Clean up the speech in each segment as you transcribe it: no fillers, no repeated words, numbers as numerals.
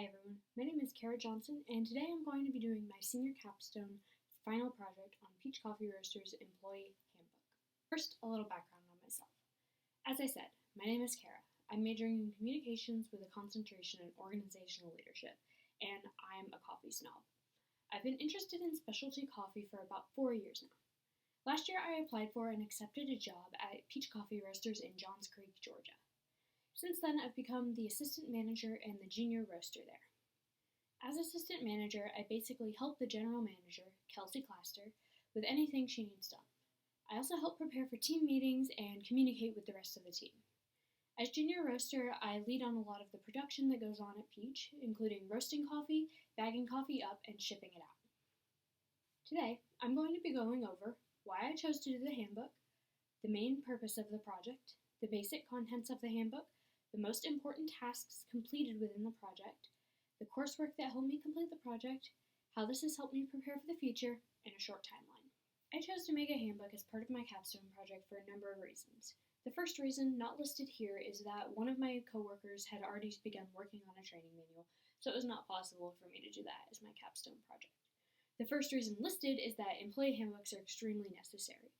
Hi everyone, my name is Kara Johnson, and today I'm going to be doing my senior capstone final project on Peach Coffee Roasters Employee Handbook. First, a little background on myself. As I said, my name is Kara. I'm majoring in communications with a concentration in organizational leadership, and I'm a coffee snob. I've been interested in specialty coffee for about 4 years now. Last year I applied for and accepted a job at Peach Coffee Roasters in Johns Creek, Georgia. Since then, I've become the assistant manager and the junior roaster there. As assistant manager, I basically help the general manager, Kelsey Claster, with anything she needs done. I also help prepare for team meetings and communicate with the rest of the team. As junior roaster, I lead on a lot of the production that goes on at Peach, including roasting coffee, bagging coffee up, and shipping it out. Today, I'm going to be going over why I chose to do the handbook, the main purpose of the project, the basic contents of the handbook, the most important tasks completed within the project, the coursework that helped me complete the project, how this has helped me prepare for the future, and a short timeline. I chose to make a handbook as part of my capstone project for a number of reasons. The first reason, not listed here, is that one of my coworkers had already begun working on a training manual, so it was not possible for me to do that as my capstone project. The first reason listed is that employee handbooks are extremely necessary.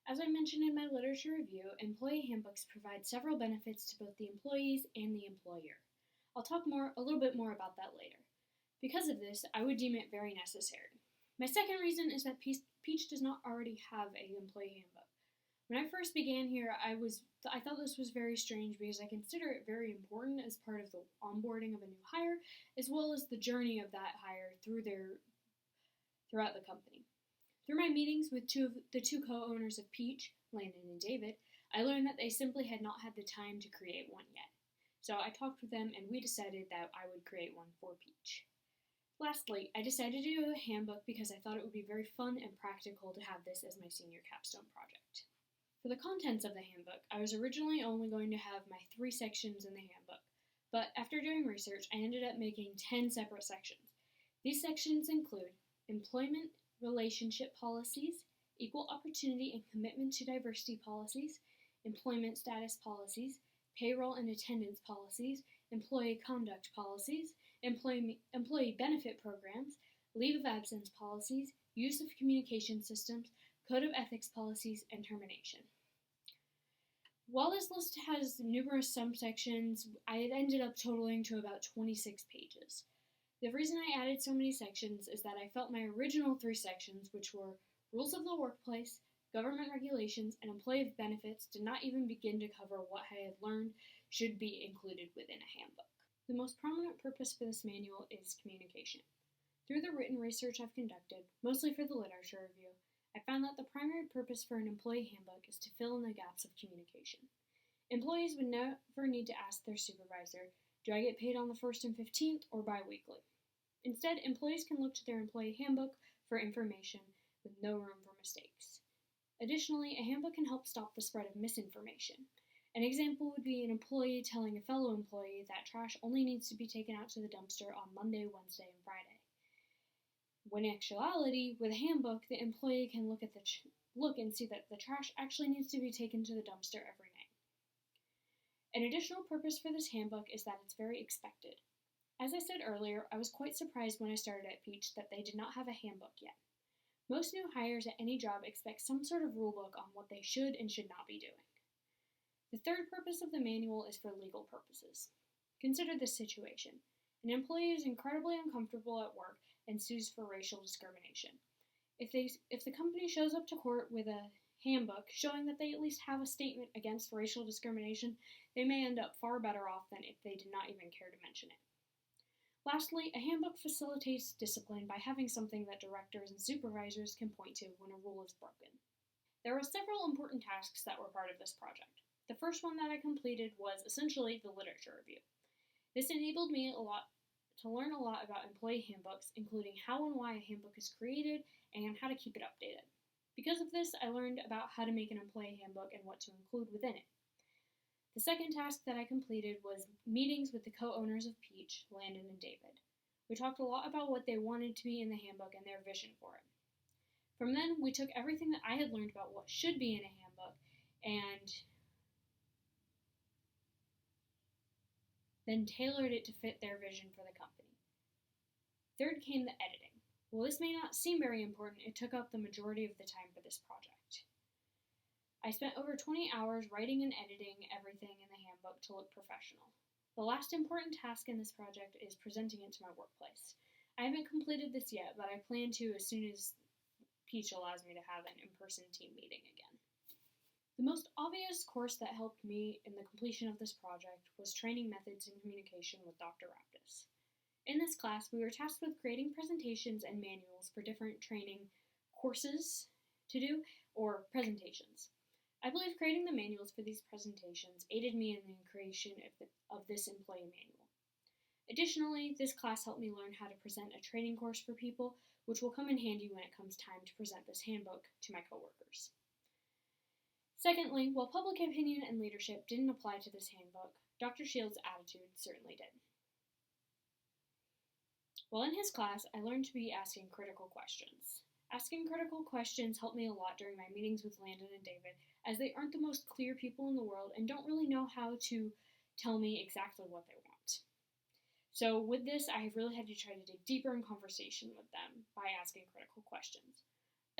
As I mentioned in my literature review, employee handbooks provide several benefits to both the employees and the employer. I'll talk a little bit more about that later. Because of this, I would deem it very necessary. My second reason is that Peach does not already have an employee handbook. When I first began here, I thought this was very strange because I consider it very important as part of the onboarding of a new hire, as well as the journey of that hire throughout the company. Through my meetings with the two co-owners of Peach, Landon and David, I learned that they simply had not had the time to create one yet. So I talked with them and we decided that I would create one for Peach. Lastly, I decided to do a handbook because I thought it would be very fun and practical to have this as my senior capstone project. For the contents of the handbook, I was originally only going to have my 3 sections in the handbook, but after doing research, I ended up making 10 separate sections. These sections include employment, relationship policies, equal opportunity and commitment to diversity policies, employment status policies, payroll and attendance policies, employee conduct policies, employee benefit programs, leave of absence policies, use of communication systems, code of ethics policies, and termination. While this list has numerous subsections, it ended up totaling to about 26 pages. The reason I added so many sections is that I felt my original 3 sections, which were rules of the workplace, government regulations, and employee benefits, did not even begin to cover what I had learned should be included within a handbook. The most prominent purpose for this manual is communication. Through the written research I've conducted, mostly for the literature review, I found that the primary purpose for an employee handbook is to fill in the gaps of communication. Employees would never need to ask their supervisor, do I get paid on the 1st and 15th or bi-weekly? Instead, employees can look to their employee handbook for information with no room for mistakes. Additionally, a handbook can help stop the spread of misinformation. An example would be an employee telling a fellow employee that trash only needs to be taken out to the dumpster on Monday, Wednesday, and Friday. When in actuality, with a handbook, the employee can look and see that the trash actually needs to be taken to the dumpster every night. An additional purpose for this handbook is that it's very expected. As I said earlier, I was quite surprised when I started at Peach that they did not have a handbook yet. Most new hires at any job expect some sort of rulebook on what they should and should not be doing. The third purpose of the manual is for legal purposes. Consider this situation. An employee is incredibly uncomfortable at work and sues for racial discrimination. If the company shows up to court with a handbook showing that they at least have a statement against racial discrimination, they may end up far better off than if they did not even care to mention it. Lastly, a handbook facilitates discipline by having something that directors and supervisors can point to when a rule is broken. There were several important tasks that were part of this project. The first one that I completed was essentially the literature review. This enabled me to learn a lot about employee handbooks, including how and why a handbook is created and how to keep it updated. Because of this, I learned about how to make an employee handbook and what to include within it. The second task that I completed was meetings with the co-owners of Peach, Landon and David. We talked a lot about what they wanted to be in the handbook and their vision for it. From then, we took everything that I had learned about what should be in a handbook and then tailored it to fit their vision for the company. Third came the editing. While this may not seem very important, it took up the majority of the time for this project. I spent over 20 hours writing and editing everything in the handbook to look professional. The last important task in this project is presenting it to my workplace. I haven't completed this yet, but I plan to as soon as Peach allows me to have an in-person team meeting again. The most obvious course that helped me in the completion of this project was Training Methods in Communication with Dr. Raptis. In this class, we were tasked with creating presentations and manuals for different training courses to do, or presentations. I believe creating the manuals for these presentations aided me in the creation of this employee manual. Additionally, this class helped me learn how to present a training course for people, which will come in handy when it comes time to present this handbook to my coworkers. Secondly, while public opinion and leadership didn't apply to this handbook, Dr. Shields' attitude certainly did. While in his class, I learned to be asking critical questions. Asking critical questions helped me a lot during my meetings with Landon and David, as they aren't the most clear people in the world and don't really know how to tell me exactly what they want. So with this, I have really had to try to dig deeper in conversation with them by asking critical questions.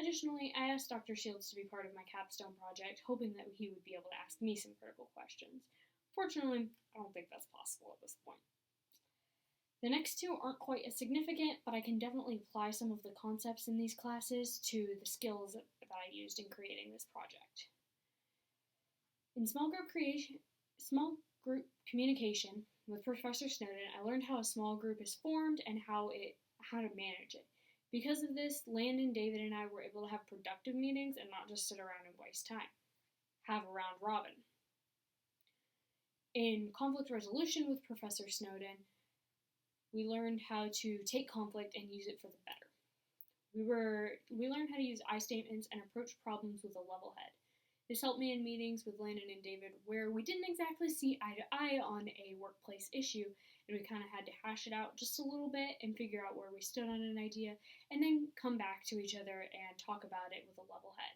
Additionally, I asked Dr. Shields to be part of my Capstone project, hoping that he would be able to ask me some critical questions. Fortunately, I don't think that's possible at this point. The next two aren't quite as significant, but I can definitely apply some of the concepts in these classes to the skills that I used in creating this project. In small group communication with Professor Snowden, I learned how a small group is formed and how to manage it. Because of this, Landon, David, and I were able to have productive meetings and not just sit around and waste time. Have a round robin. In conflict resolution with Professor Snowden, we learned how to take conflict and use it for the better. We learned how to use I statements and approach problems with a level head. This helped me in meetings with Landon and David where we didn't exactly see eye to eye on a workplace issue, and we kind of had to hash it out just a little bit and figure out where we stood on an idea, and then come back to each other and talk about it with a level head.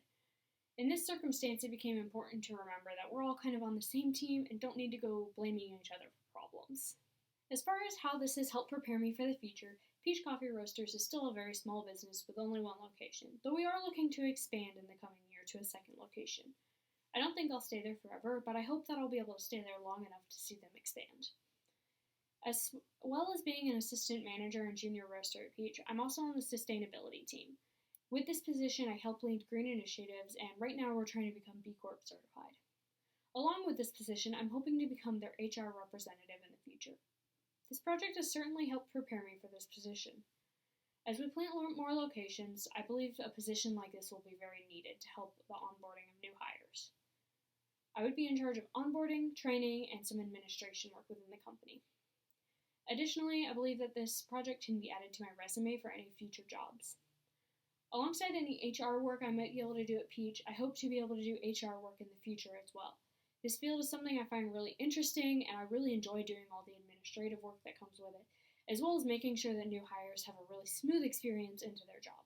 In this circumstance, it became important to remember that we're all kind of on the same team and don't need to go blaming each other for problems. As far as how this has helped prepare me for the future, Peach Coffee Roasters is still a very small business with only one location, though we are looking to expand in the coming year to a second location. I don't think I'll stay there forever, but I hope that I'll be able to stay there long enough to see them expand. As well as being an assistant manager and junior roaster at Peach, I'm also on the sustainability team. With this position, I help lead green initiatives, and right now we're trying to become B Corp certified. Along with this position, I'm hoping to become their HR representative in the future. This project has certainly helped prepare me for this position. As we plan more locations, I believe a position like this will be very needed to help the onboarding of new hires. I would be in charge of onboarding, training, and some administration work within the company. Additionally, I believe that this project can be added to my resume for any future jobs. Alongside any HR work I might be able to do at Peach, I hope to be able to do HR work in the future as well. This field is something I find really interesting, and I really enjoy doing all the administrative work that comes with it, as well as making sure that new hires have a really smooth experience into their job.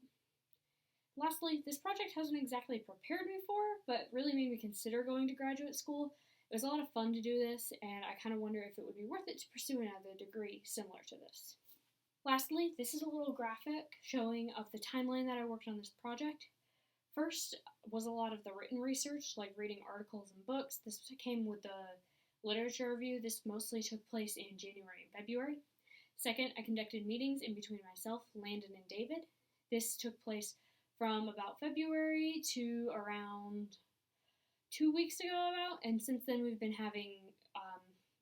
Lastly, this project hasn't exactly prepared me for, but really made me consider going to graduate school. It was a lot of fun to do this, and I kind of wonder if it would be worth it to pursue another degree similar to this. Lastly, this is a little graphic showing of the timeline that I worked on this project. First was a lot of the written research, like reading articles and books. This came with the literature review. This mostly took place in January and February. Second, I conducted meetings in between myself, Landon, and David. This took place from about February to around 2 weeks ago and since then we've been having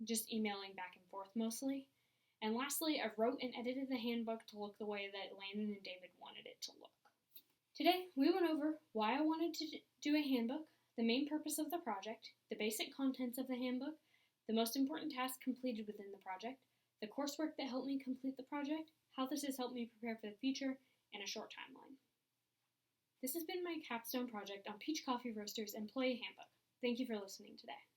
just emailing back and forth mostly. And lastly, I wrote and edited the handbook to look the way that Landon and David wanted it to look. Today, we went over why I wanted to do a handbook, the main purpose of the project, the basic contents of the handbook, the most important tasks completed within the project, the coursework that helped me complete the project, how this has helped me prepare for the future, and a short timeline. This has been my capstone project on Peach Coffee Roasters Employee Handbook. Thank you for listening today.